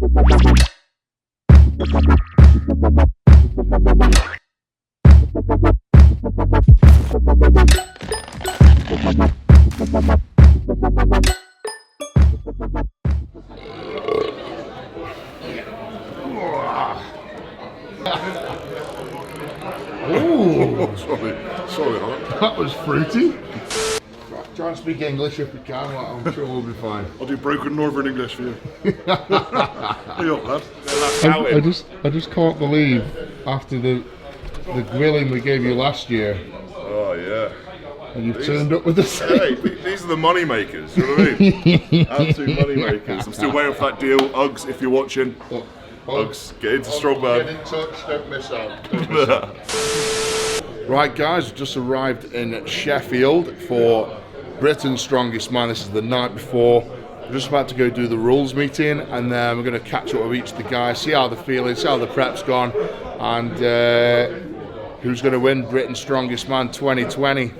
Oh, sorry, that was fruity. Try and speak English if we can, I'm sure we'll be fine. I'll do broken Northern English for you. I just can't believe after the grilling we gave you last year. Oh yeah. And you've turned up with the same. Hey, these are the money makers, you know what I mean? Absolute money makers. I'm still waiting for that deal. Uggs, if you're watching. Uggs, get into Strongman. Get in touch, don't miss out. Right guys, we've just arrived in Sheffield for Britain's Strongest Man. This is the night before. We're just about to go do the rules meeting, and then we're going to catch up with each of the guys, see how they're feeling, see how the prep's gone, and who's going to win Britain's Strongest Man 2020.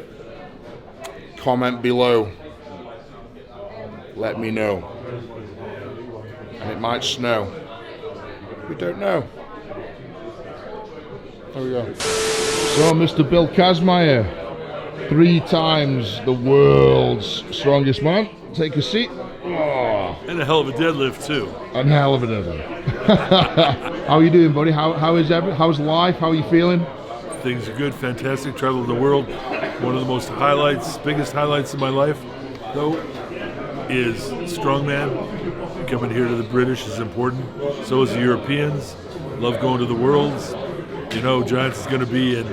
Comment below. Let me know. And it might snow. We don't know. There we go. So, Mr. Bill Kazmaier, 3 times the world's strongest man. Take a seat. Oh. And a hell of a deadlift too. And a hell of a deadlift. How are you doing, buddy? How's life? How are you feeling? Things are good, fantastic. Traveled the world. One of the biggest highlights of my life, though, is strongman. Coming here to the British is important. So is the Europeans. Love going to the Worlds. You know, Giants is going to be in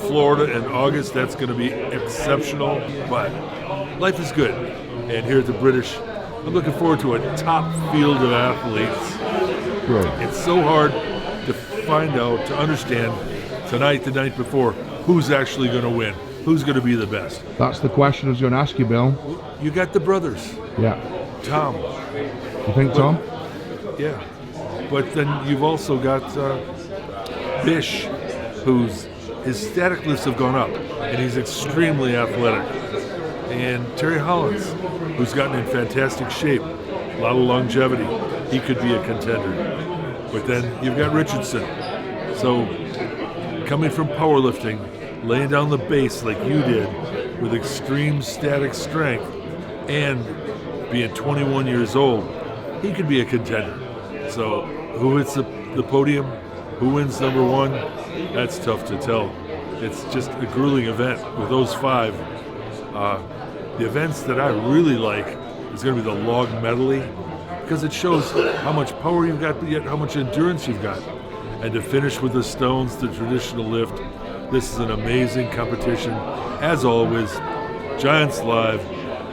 Florida in August. That's going to be exceptional. But life is good. And here at the British, I'm looking forward to a top field of athletes. Right. It's so hard to find out, to understand tonight, the night before, who's actually going to win, who's going to be the best. That's the question I was going to ask you, Bill. You got the brothers. Yeah. Tom. You think Tom? Yeah. But then you've also got Bish, his static lifts have gone up, and he's extremely athletic. And Terry Hollins, who's gotten in fantastic shape, a lot of longevity. He could be a contender. But then you've got Richardson. So coming from powerlifting, laying down the base like you did, with extreme static strength, and being 21 years old, he could be a contender. So who hits the podium, who wins number 1, that's tough to tell. It's just a grueling event with those 5. The events that I really like is going to be the log medley, because it shows how much power you've got, but yet how much endurance you've got. And to finish with the stones, the traditional lift, this is an amazing competition. As always, Giants Live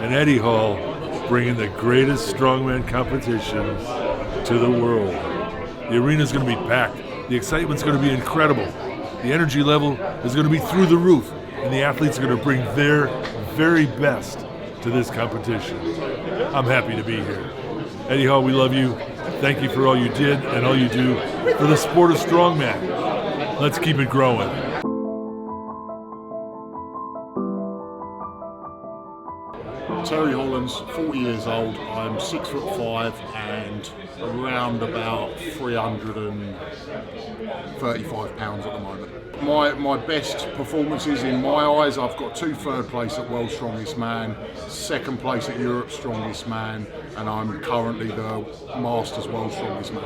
and Eddie Hall bringing the greatest strongman competition to the world. The arena's going to be packed. The excitement's going to be incredible. The energy level is going to be through the roof, and the athletes are going to bring their very best to this competition. I'm happy to be here. Eddie Hall, we love you. Thank you for all you did and all you do for the sport of strongman. Let's keep it growing. Terry Hollins, 40 years old. I'm 6'5" and around about 335 pounds at the moment. My best performances in my eyes, I've got 2 third place at World's Strongest Man, 2nd place at Europe's Strongest Man, and I'm currently the Masters World's Strongest Man.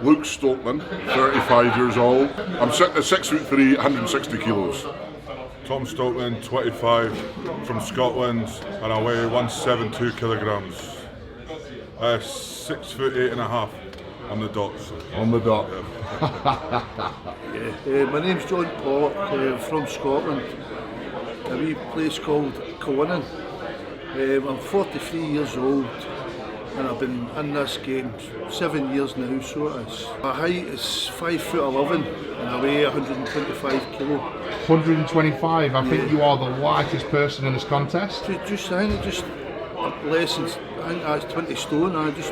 Luke Stockman, 35 years old. I'm 6'3", 160 kilos. Tom Stockman, 25, from Scotland, and I weigh 172 kilograms. 6'8.5" on the dot. On the dot. My name's John Pollock, from Scotland, a wee place called Cullinan. I'm 43 years old, and I've been in this game 7 years now, so it is. My height is 5'11", and I weigh 125 kilo. 125, I think you are the lightest person in this contest. I think just less than, I think that's 20 stone, just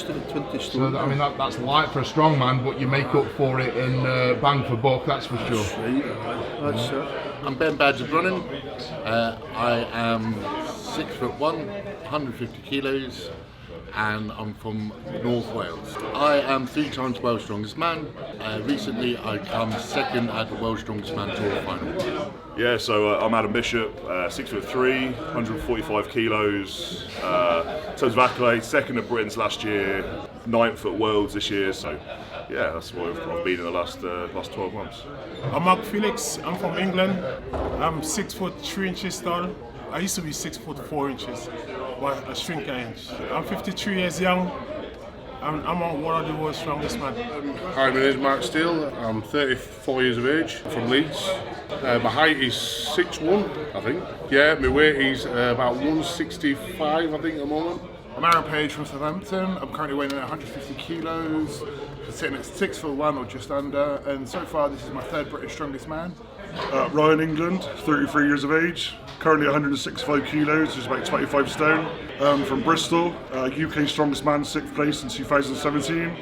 about 20 stone. So, I mean, that's light for a strong man, but you make up for it in bang for buck, that's for sure. That's right, that's it. I'm Ben Badger Brunnan. I am 6'1", 150 kilos. and I'm from North Wales. I am 3 times World's Strongest Man. Recently I come second at the World's Strongest Man Tour final. Yeah, so I'm Adam Bishop, 6'3", 145 kilos. In terms of accolades, second at Britain's last year, 9th at Worlds this year. So yeah, that's what I've been in the last 12 months. I'm Mark Felix. I'm from England. I'm 6 foot 3 inches tall. I used to be 6 foot 4 inches, but I shrink an inch. I'm 53 years young. I'm one of the world's strongest men. Hi, my name is Mark Steele. I'm 34 years of age, from Leeds. My height is 6'1", I think. Yeah, my weight is about 165, I think, at the moment. I'm Aaron Page from Southampton. I'm currently weighing in at 150 kilos. I'm sitting at 6'1" or just under, and so far this is my 3rd British Strongest Man. Ryan England, 33 years of age, currently 165 kilos, which is about 25 stone. From Bristol, UK Strongest Man, 6th place in 2017.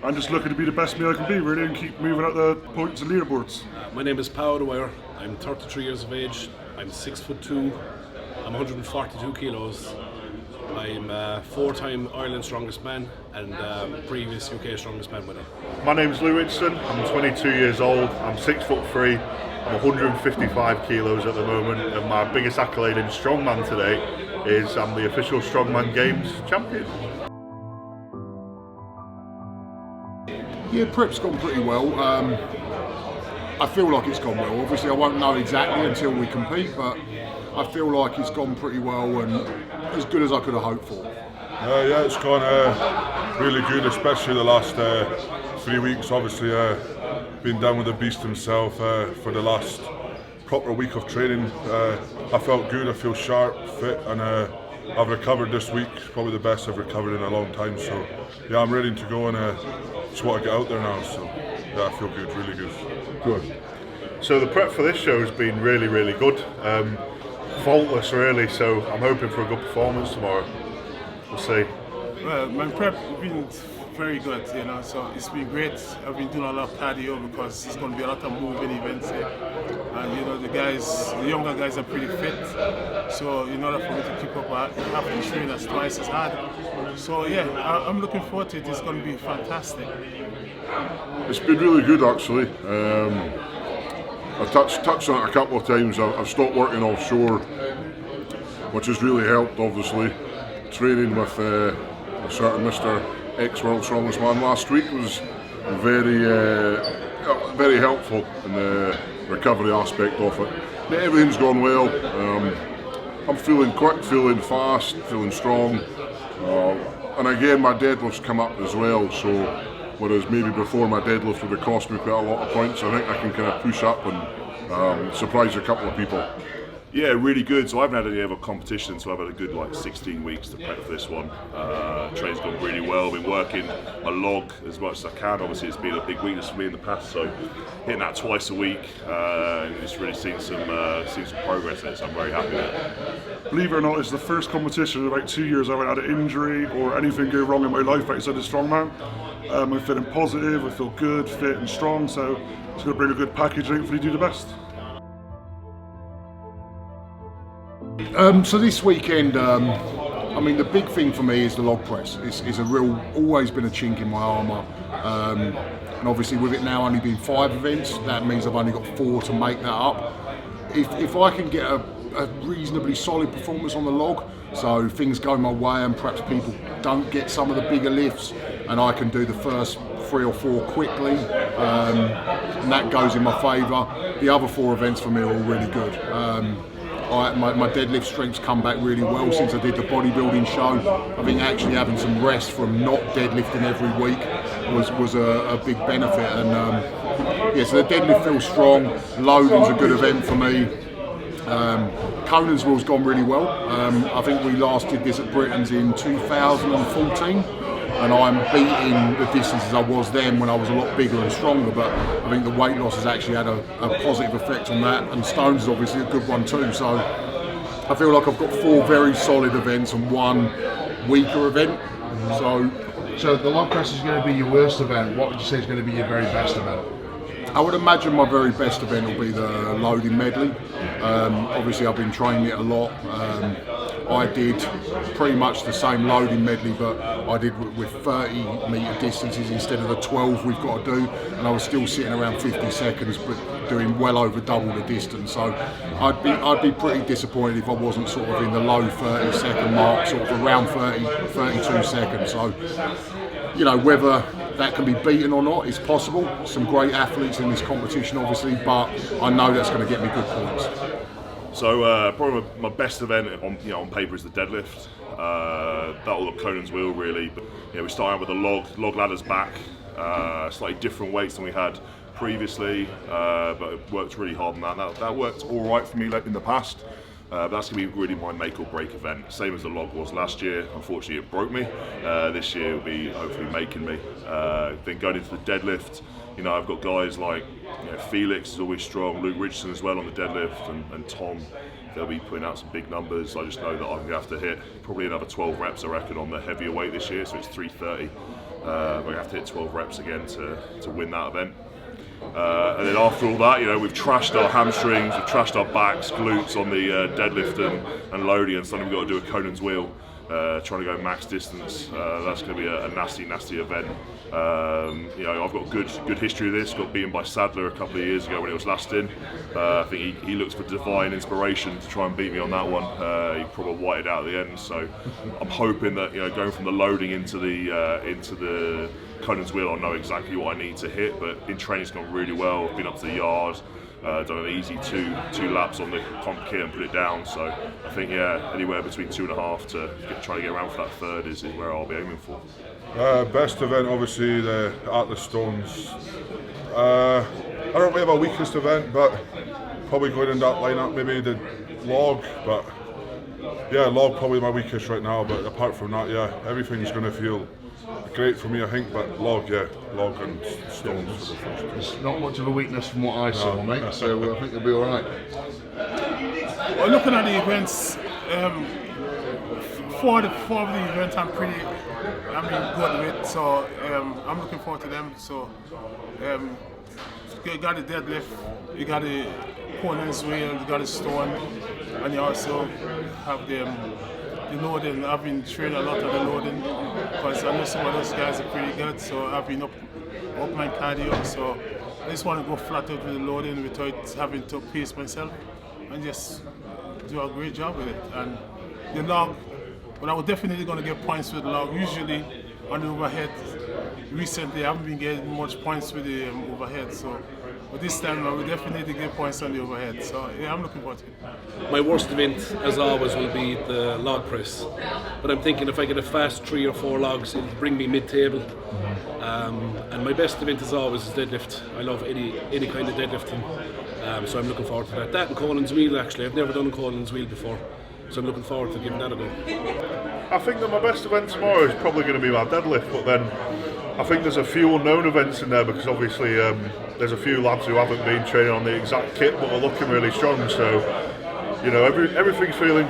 I'm just looking to be the best me I can be, really, and keep moving up the points and leaderboards. My name is Paul Dwyer. I'm 33 years of age. I'm 6'2". I'm 142 kilos. I'm 4-time Ireland Strongest Man and previous UK Strongest Man winner. My name's Lou Winston. I'm 22 years old. I'm 6'3". I'm 155 kilos at the moment, and my biggest accolade in strongman today is I'm the official Strongman Games champion. Yeah, prep's gone pretty well. I feel like it's gone well. Obviously I won't know exactly until we compete, but I feel like it's gone pretty well and as good as I could have hoped for. Yeah, it's gone really good, especially the last 3 weeks. Obviously, been down with the beast himself for the last proper week of training. I felt good, I feel sharp, fit, and I've recovered this week, probably the best I've recovered in a long time. So yeah, I'm ready to go and just want to get out there now. So yeah, I feel good, really good. Good. So the prep for this show has been really, really good. Faultless, really, so I'm hoping for a good performance tomorrow. We'll see. Well, my prep has been very good, so it's been great. I've been doing a lot of cardio because it's going to be a lot of moving events here. And the younger guys are pretty fit, so in order for me to keep up, I have to train us twice as hard. So yeah, I'm looking forward to it. It's going to be fantastic. It's been really good, actually. I touched on it a couple of times. I've stopped working offshore, which has really helped, obviously. Training with a certain Mr. Ex-World Strongest Man last week was very helpful in the recovery aspect of it. But everything's gone well. I'm feeling quick, feeling fast, feeling strong. And again, my deadlift's come up as well, so whereas maybe before my deadlift would have cost me quite a lot of points, I think I can kind of push up and surprise a couple of people. Yeah, really good. So I haven't had any other competition, so I've had a good 16 weeks to prep for this one. Training's gone really well. Been working my log as much as I can. Obviously, it's been a big weakness for me in the past, so hitting that twice a week and just really seeing some progress in it. So I'm very happy with it. Believe it or not, it's the first competition in about 2 years I haven't had an injury or anything go wrong in my life outside of strongman. I'm feeling positive, I feel good, fit and strong, so it's going to bring a good package and hopefully do the best. So this weekend, I mean, the big thing for me is the log press. It's always been a chink in my armour. And obviously with it now only being 5 events, that means I've only got 4 to make that up. If I can get a reasonably solid performance on the log, so things go my way and perhaps people don't get some of the bigger lifts, and I can do the first 3 or 4 quickly, and that goes in my favour. The other 4 events for me are all really good. My deadlift strength's come back really well since I did the bodybuilding show. I think actually having some rest from not deadlifting every week was a big benefit. And yeah, so the deadlift feels strong. Loading's a good event for me. Conan's Will's gone really well. I think we last did this at Britain's in 2014. And I'm beating the distances I was then when I was a lot bigger and stronger, but I think the weight loss has actually had a positive effect on that, and Stones is obviously a good one too, so I feel like I've got 4 very solid events and 1 weaker event. So the log press is going to be your worst event. What would you say is going to be your very best event? I would imagine my very best event will be the loading medley. Obviously I've been training it a lot. I did pretty much the same loading medley, but I did with 30 metre distances instead of the 12 we've got to do, and I was still sitting around 50 seconds, but doing well over double the distance. So I'd be pretty disappointed if I wasn't sort of in the low 30-second mark, sort of around 32 seconds. So, you know, whether that can be beaten or not is possible. Some great athletes in this competition, obviously, but I know that's going to get me good points. So probably my best event on paper is the deadlift. That'll look Conan's wheel really, but we start out with the log ladders back, slightly different weights than we had previously, but it worked really hard on that. That worked all right for me in the past. But that's going to be really my make or break event, same as the log was last year. Unfortunately it broke me. This year will be hopefully making me. Then going into the deadlift, I've got guys like Felix is always strong, Luke Richardson as well on the deadlift, and Tom, they'll be putting out some big numbers. I just know that I'm going to have to hit probably another 12 reps I reckon on the heavier weight this year, so it's 330. We're going to have to hit 12 reps again to win that event. And then after all that, we've trashed our hamstrings, we've trashed our backs, glutes on the deadlift and loading, and suddenly we've got to do a Conan's wheel, trying to go max distance. That's going to be a nasty event. I've got good history of this. Got beaten by Sadler a couple of years ago when it was last in. I think he looks for divine inspiration to try and beat me on that one. He probably whited out at the end, so I'm hoping that going from the loading into the Conan's wheel, I know exactly what I need to hit. But in training, it's gone really well. I've been up to the yard. Done an easy two laps on the comp kit and put it down. So I think anywhere between 2.5 to try to get around for that third is where I'll be aiming for. Best event, obviously the Atlas Stones. I don't really have a weakest event, but probably going in that lineup, maybe the log. But log probably my weakest right now. But apart from that, everything's going to feel great for me, I think. But log and stones. It's not much of a weakness from what I saw, mate. So I think it'll be all right. Well, looking at the events, four of the events I'm good with, so I'm looking forward to them. So you got the deadlift, you got the Conan's wheel, you got the stone, and you also have the loading. I've been training a lot of the loading because I know some of those guys are pretty good, so I've been up my cardio, so I just want to go flat out with the loading without having to pace myself and just do a great job with it. And the log, but I was definitely going to get points with the log. Usually on the overhead, recently I haven't been getting much points with the overhead, so but this time I will definitely get points on the overhead. So I'm looking forward to it. My worst event, as always, will be the log press. But I'm thinking if I get a fast 3 or 4 logs, it'll bring me mid-table. And my best event, as always, is deadlift. I love any kind of deadlifting. So I'm looking forward to that. That and Conan's wheel, actually. I've never done Conan's wheel before. So I'm looking forward to giving that a go. I think that my best event tomorrow is probably going to be my deadlift, but then I think there's a few unknown events in there because obviously there's a few lads who haven't been training on the exact kit but are looking really strong. So everything's feeling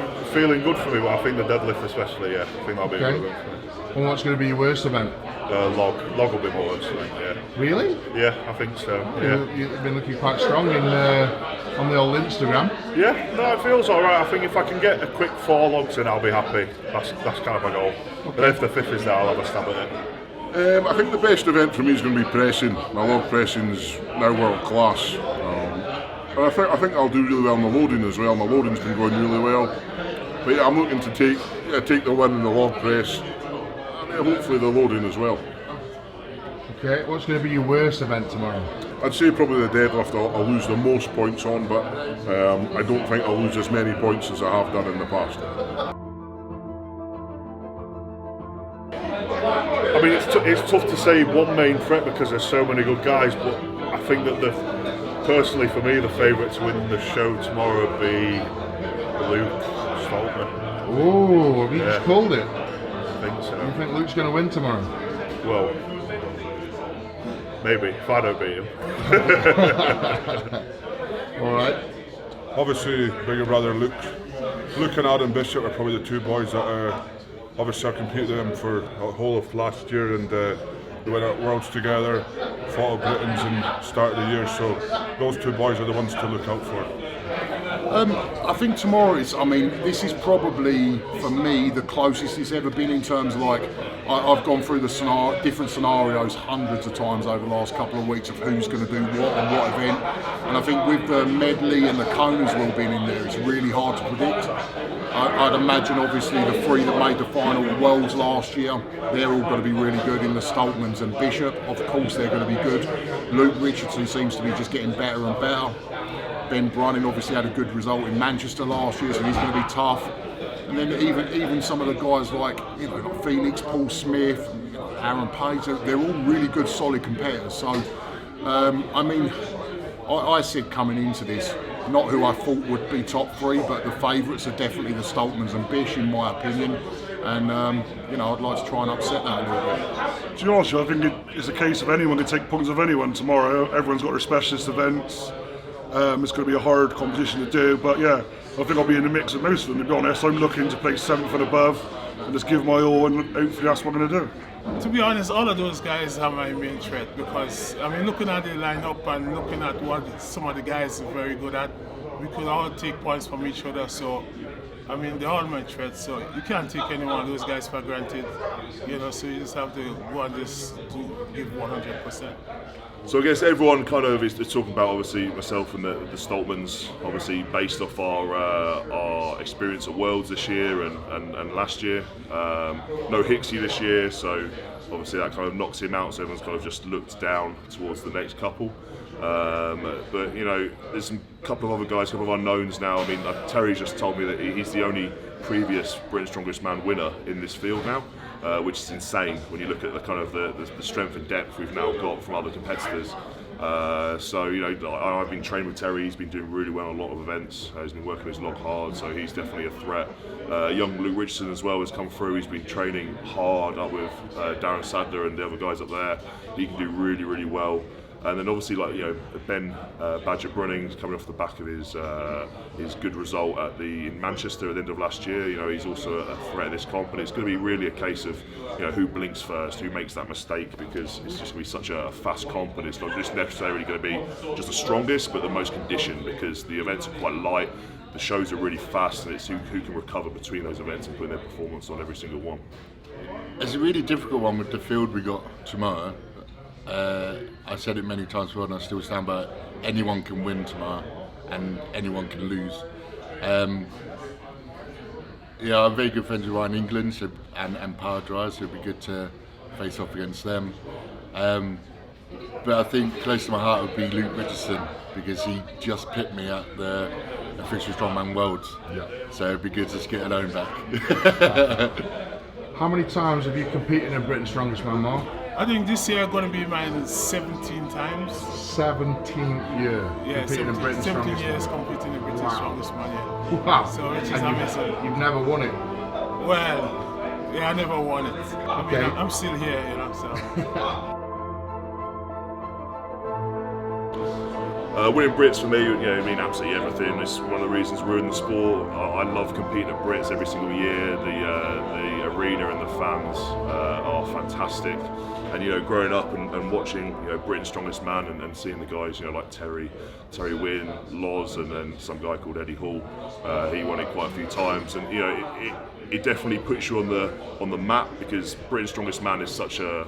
good for me, but I think the deadlift especially, I think that'll be a good event for me. And what's going to be your worst event? Log will be my worst event, Really? Yeah, I think so. Yeah. You've been looking quite strong on the old Instagram. Yeah, no, it feels alright. I think if I can get a quick 4 logs in, I'll be happy. That's kind of my goal. Okay. But if the 5th is there, I'll have a stab at it. I think the best event for me is going to be pressing. My log pressing's now world class. And I think I'll do really well in the loading as well. My loading's been going really well. But I'm looking to take the win in the log press. And hopefully the loading as well. Okay, what's going to be your worst event tomorrow? I'd say probably the deadlift I'll lose the most points on, but I don't think I'll lose as many points as I have done in the past. I mean, it's tough to say one main threat because there's so many good guys, but I think that personally for me, the favourite to win the show tomorrow would be Luke Stoltman. Oh, have you just called it? I think so. You think Luke's going to win tomorrow? Well, maybe, if I don't beat him. Alright. Obviously, bigger brother Luke and Adam Bishop are probably the two boys that obviously I competed with them for the whole of last year, and we went at Worlds together, fought at Britons and started the year, so those two boys are the ones to look out for. I think tomorrow is, I mean, this is probably, for me, the closest it's ever been in terms of like, I've gone through the different scenarios hundreds of times over the last couple of weeks of who's going to do what and what event. And I think with the medley and the cone as well being in there, it's really hard to predict. I'd imagine obviously the three that made the final Worlds last year, they're all going to be really good in the Stoltmans and Bishop. Of course they're going to be good. Luke Richardson seems to be just getting better and better. Ben Brunning obviously had a good result in Manchester last year, so he's going to be tough. And then even some of the guys like, you know, like Phoenix, Paul Smith, you know, Aaron Page, they're all really good, solid competitors. So, I mean, I said coming into this, not who I thought would be top three, but the favourites are definitely the Stoltmans and Bish, in my opinion. And, you know, I'd like to try and upset that a little bit. To be honest, I think it's a case of anyone can take points of anyone tomorrow. Everyone's got their specialist events. It's going to be a hard competition to do, but yeah, I think I'll be in the mix of most of them, to be honest. I'm looking to play 7th and above and just give my all, and hopefully that's what I'm going to do. To be honest, all of those guys are my main threat because, I mean, looking at the lineup and looking at what some of the guys are very good at, we could all take points from each other. So, I mean, they're all my threats, so you can't take any one of those guys for granted, you know, so you just have to go and just give 100%. So I guess everyone kind of is talking about, obviously myself and the Stoltmans, obviously based off our experience at Worlds this year and last year. No Hicksy this year, so obviously that kind of knocks him out, so everyone's kind of just looked down towards the next couple. But you know, there's a couple of other guys, a couple of unknowns now. I mean, Terry's just told me that he's the only previous Britain's Strongest Man winner in this field now. Which is insane when you look at the kind of the strength and depth we've now got from other competitors. So you know, I've been training with Terry. He's been doing really well on a lot of events. He's been working his log hard, so he's definitely a threat. Young Luke Richardson as well has come through. He's been training hard up with Darren Sadler and the other guys up there. He can do really, really well. And then obviously, like, you know, Ben Badger Brunning coming off the back of his good result in Manchester at the end of last year. You know, he's also a threat at this comp, and it's going to be really a case of, you know, who blinks first, who makes that mistake, because it's just going to be such a fast comp, and it's not just necessarily going to be just the strongest, but the most conditioned, because the events are quite light, the shows are really fast, and it's who can recover between those events and put their performance on every single one. It's a really difficult one with the field we got tomorrow. I said it many times before and I still stand by it. Anyone can win tomorrow and anyone can lose. Yeah, I'm very good friends with Ryan England and Power Drive, so it'd be good to face off against them. But I think close to my heart would be Luke Richardson, because he just picked me at the official Strongman Worlds. Yeah. So it'd be good to just get a loan back. How many times have you competed in Britain's Strongest Man, Mark? I think this year going to be mine 17 times. 17th year. Yeah, competing in Britain's 17 Strongest years Man. competing in Britain's Strongest Man, yeah. Wow. So which is And amazing. you've never won it. Well, yeah, I never won it. I mean, Okay. I'm still here, you know, so. Winning Brits for me, you know, mean absolutely everything. It's one of the reasons we're in the sport. I love competing at Brits every single year. The arena and the fans are fantastic. And you know, growing up and watching, you know, Britain's Strongest Man and seeing the guys, you know, like Terry Wynn, Loz, and then some guy called Eddie Hall. He won it quite a few times, and you know, it definitely puts you on the map, because Britain's Strongest Man is such a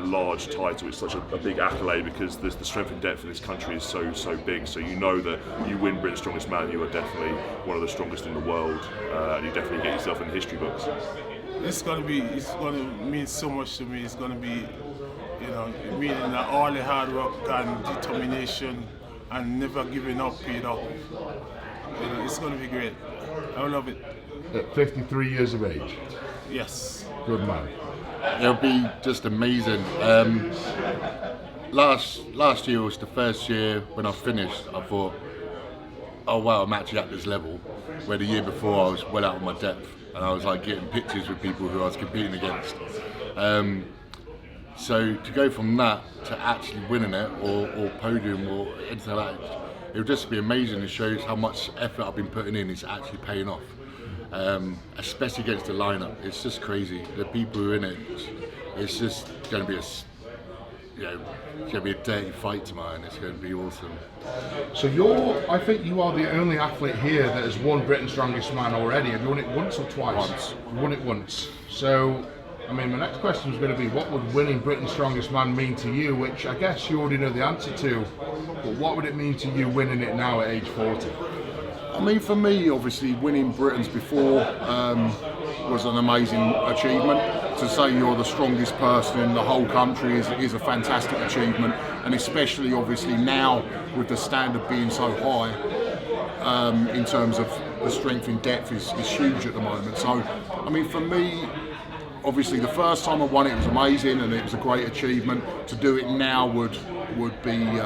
large title. It's such a big accolade, because the strength and depth in this country is so big. So you know that you win Britain's Strongest Man, you are definitely one of the strongest in the world, and you definitely get yourself in the history books. It's gonna mean so much to me. It's gonna be, you know, meaning that all the hard work and determination and never giving up paid off. You know, it's gonna be great. I love it. At 53 years of age. Yes. Good man. It'll be just amazing. Last year was the first year when I finished, I thought, oh wow, I'm actually at this level, where the year before I was well out of my depth, and I was like getting pictures with people who I was competing against. So to go from that to actually winning it, or podium or anything like that, it would just be amazing. It shows how much effort I've been putting in is actually paying off. Especially against the lineup, it's just crazy. The people who are in it, it's just going to be it's going to be a dirty fight tomorrow, and it's going to be awesome. So I think you are the only athlete here that has won Britain's Strongest Man already. Have you won it once or twice? Once. You won it once. So, I mean, my next question is going to be, what would winning Britain's Strongest Man mean to you? Which I guess you already know the answer to, but what would it mean to you winning it now at age 40? I mean, for me, obviously, winning Britain's before was an amazing achievement. To say you're the strongest person in the whole country is a fantastic achievement, and especially, obviously, now with the standard being so high, in terms of the strength in depth is huge at the moment. So, I mean, for me, obviously, the first time I won it was amazing, and it was a great achievement. To do it now would be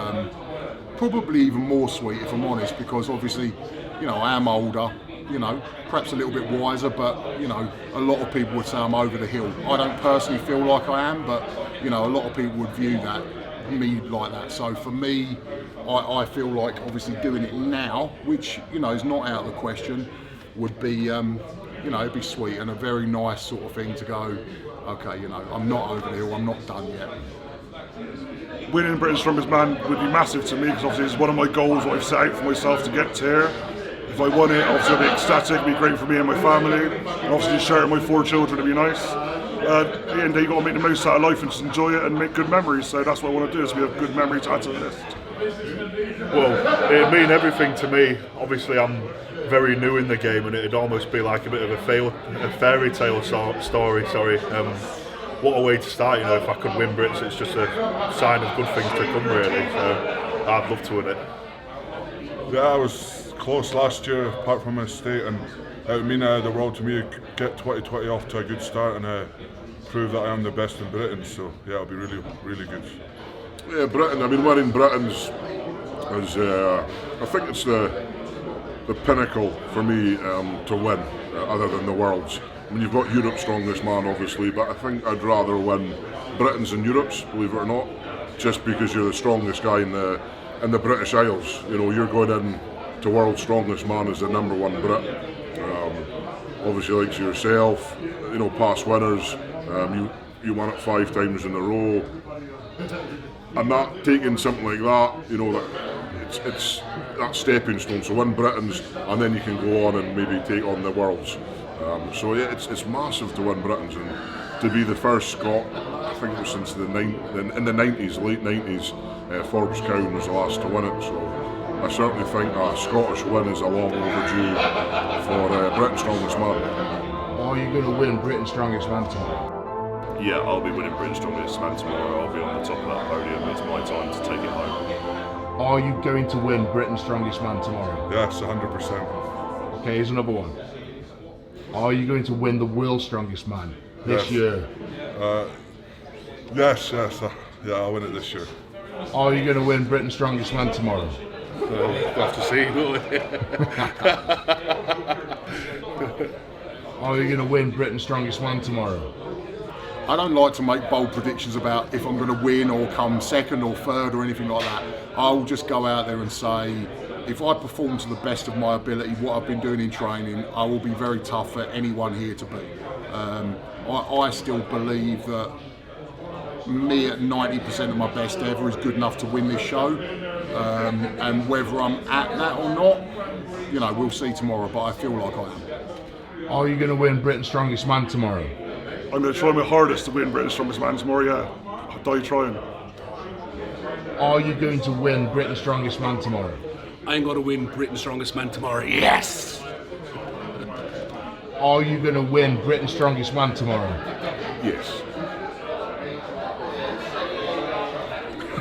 probably even more sweet, if I'm honest, because obviously, you know, I am older, you know, perhaps a little bit wiser, but, you know, a lot of people would say I'm over the hill. I don't personally feel like I am, but, you know, a lot of people would view me like that. So for me, I feel like obviously doing it now, which, you know, is not out of the question, would be, you know, it'd be sweet and a very nice sort of thing to go, okay, you know, I'm not over the hill, I'm not done yet. Winning Britain's Strongest Man would be massive to me, because obviously it's one of my goals, what I've set out for myself to get to here. If I won it, obviously I'd be ecstatic, it'd be great for me and my family, and obviously just share it with my 4 children, it'd be nice. At the end of the day, you've got to make the most out of life and just enjoy it and make good memories, so that's what I want to do, is be a good memory to add to the list. Well, it'd mean everything to me. Obviously, I'm very new in the game, and it'd almost be like a bit of a fairy tale story. What a way to start, you know, if I could win Brits, it's just a sign of good things to come, really, so I'd love to win it. Yeah, I was close last year, apart from my state, and it would mean the world to me to get 2020 off to a good start and prove that I am the best in Britain, so yeah, it'll be really, really good. Yeah, Britain, I mean, winning Britain's is, I think it's the pinnacle for me to win, other than the Worlds. I mean, you've got Europe's Strongest Man, obviously, but I think I'd rather win Britain's and Europe's, believe it or not, just because you're the strongest guy in the British Isles. You know, you're going in to World's Strongest Man as the #1 Brit. Obviously, like yourself, you know, past winners, you won it 5 times in a row, and that taking something like that, you know, it's that stepping stone. So win Britain's, and then you can go on and maybe take on the Worlds. So yeah, it's massive to win Britain's, and to be the first Scot, I think it was since in the 90s, late 90s, Forbes Cowan was the last to win it. So I certainly think a Scottish win is a long overdue for Britain's Strongest Man. Are you going to win Britain's Strongest Man tomorrow? Yeah, I'll be winning Britain's Strongest Man tomorrow. I'll be on the top of that podium. It's my time to take it home. Are you going to win Britain's Strongest Man tomorrow? Yes, 100%. Okay, here's another one. Are you going to win the World's Strongest Man this year? Yes, yeah, I'll win it this year. Are you going to win Britain's Strongest Man tomorrow? We'll have to see. Are you going to win Britain's Strongest Man tomorrow? I don't like to make bold predictions about if I'm going to win or come second or third or anything like that. I'll just go out there and say, if I perform to the best of my ability, what I've been doing in training, I will be very tough for anyone here to beat. I still believe that me at 90% of my best ever is good enough to win this show, and whether I'm at that or not, you know, we'll see tomorrow, but I feel like I am. Are you going to win Britain's Strongest Man tomorrow? I'm going to try my hardest to win Britain's Strongest Man tomorrow, yeah. I'll die trying. Are you going to win Britain's Strongest Man tomorrow? I'm going to win Britain's Strongest Man tomorrow, yes! Are you going to win Britain's Strongest Man tomorrow? Yes.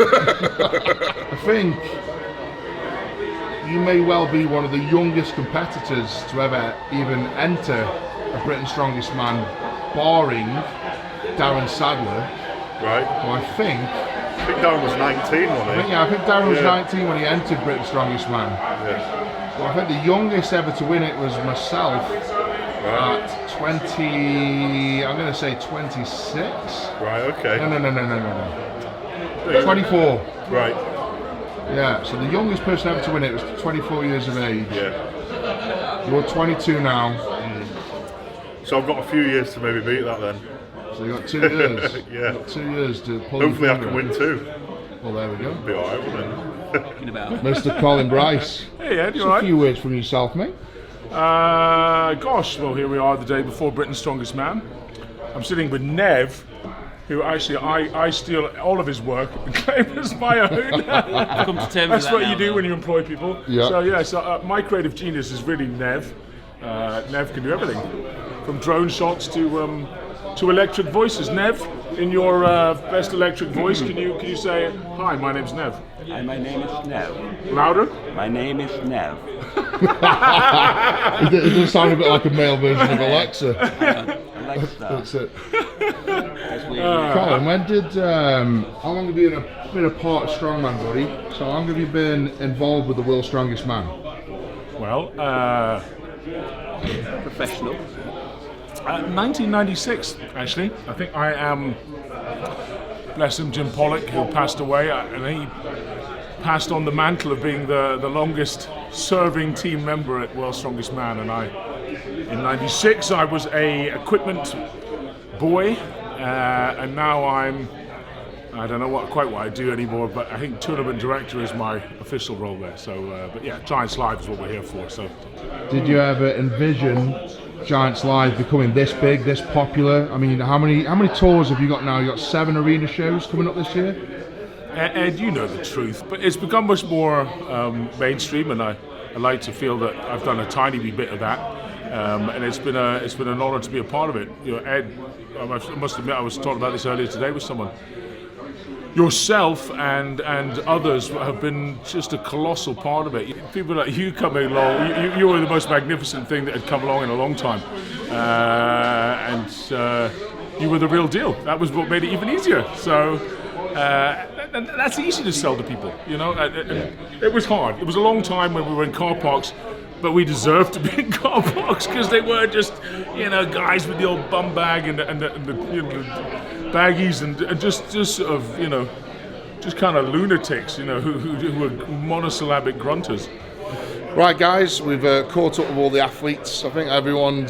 I think you may well be one of the youngest competitors to ever even enter a Britain's Strongest Man, barring Darren Sadler. Right. Who I think Darren was 19, wasn't he? I think Darren was 19 when he entered Britain's Strongest Man. Yeah. Well, I think the youngest ever to win it was myself at 20, I'm going to say 26. Right, okay. No. 24. Right. Yeah, so the youngest person ever to win it was 24 years of age. Yeah. You're 22 now. So I've got a few years to maybe beat that then. So you got 2 years. Yeah. Got 2 years to pull. Hopefully I your can finger win out. too. Well, there we go. Be alright, wouldn't it? Mr. Colin Bryce. Hey, Ed, you Just all a right? few words from yourself, mate. Gosh, well, here we are the day before Britain's Strongest Man. I'm sitting with Nev, who actually I steal all of his work and claim it as my own. Come to terms with That's that what now, you do though. when you employ people. Yeah. So my creative genius is really Nev. Nev can do everything, from drone shots to electric voices. Nev, in your best electric voice, can you say, "Hi, my name's Nev"? Hi, my name is Nev. Louder. My name is Nev. It does sound a bit like a male version of Alexa. Alexa. That's it. That's weird. Colin, when did how long have you been a part of Strongman, buddy? So how long have you been involved with the World's Strongest Man? Well, Professional. 1996, actually. I think I am, bless him, Jim Pollock, who passed away, and he passed on the mantle of being the longest serving team member at World's Strongest Man. And in 96, I was a equipment boy, and now I don't know quite what I do anymore, but I think tournament director is my official role there. So, but yeah, Giants Live is what we're here for. So, Did you ever envision Giants Live becoming this big, this popular? I mean, how many tours have you got now? You got 7 arena shows coming up this year. Ed, you know the truth, but it's become much more mainstream, and I like to feel that I've done a tiny wee bit of that, and it's been an honour to be a part of it. You know, Ed, I must admit, I was talking about this earlier today with someone. Yourself and others have been just a colossal part of it. People like you coming along, you were the most magnificent thing that had come along in a long time, and you were the real deal. That was what made it even easier. So. And that's easy to sell to people, you know. It was hard. It was a long time when we were in car parks, but we deserved to be in car parks because they were just, you know, guys with the old bum bag and the baggies and just sort of, you know, just kind of lunatics, you know, who were monosyllabic grunters. Right, guys, we've caught up with all the athletes. I think everyone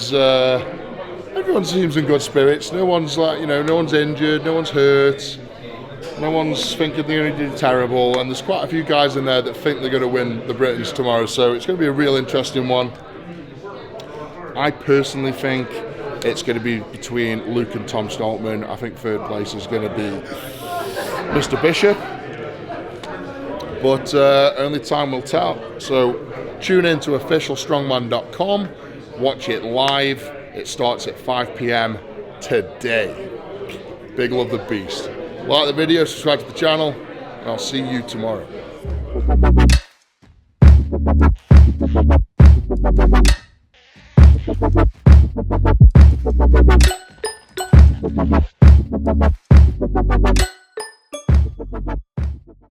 seems in good spirits. No one's no one's injured, no one's hurt. No one's thinking they're going to do terrible, and there's quite a few guys in there that think they're going to win the Britons tomorrow, so it's going to be a real interesting one. I personally think it's going to be between Luke and Tom Stoltman. I think third place is going to be Mr. Bishop, but only time will tell. So tune in to officialstrongman.com, watch it live. It starts at 5 p.m. today. Big love the beast. Like the video, subscribe to the channel, and I'll see you tomorrow.